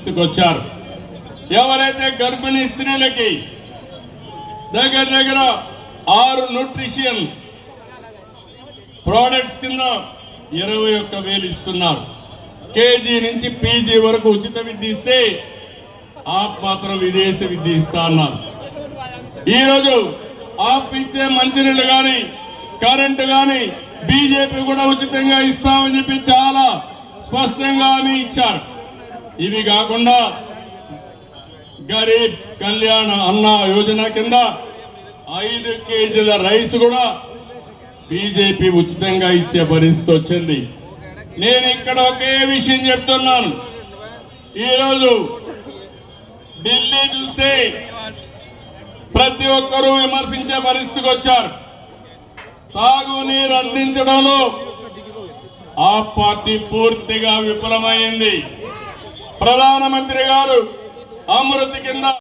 పరిస్థితికి వచ్చారు. ఎవరైతే గర్భిణీ స్త్రీలకి దగ్గర దగ్గర 6 న్యూట్రిషన్ ప్రోడక్ట్స్ కింద 21,000 ఇస్తున్నారు. కేజీ నుంచి పీజీ వరకు ఉచిత విద్య ఇస్తే ఆప్ మాత్రం విదేశీ విద్య ఇస్తా అన్నారు. ఈరోజు ఆప్ ఇచ్చే మంచినీళ్ళు కానీ కరెంటు కానీ బీజేపీ కూడా ఉచితంగా ఇస్తామని చెప్పి చాలా స్పష్టంగా హామీ ఇచ్చారు. ఇవి కాకుండా గరీబ్ కళ్యాణ్ అన్న యోజన కింద 5 కేజీల రైస్ కూడా బీజేపీ ఉచితంగా ఇచ్చే పరిస్థితి వచ్చింది. నేను ఇక్కడ ఒకే విషయం చెప్తున్నాను. ఈరోజు ఢిల్లీ చూస్తే ప్రతి ఒక్కరూ విమర్శించే పరిస్థితికి వచ్చారు. తాగునీరు అందించడంలో ఆ పార్టీ పూర్తిగా విఫలమైంది. ప్రధానమంత్రి గారు అమృత్ కింద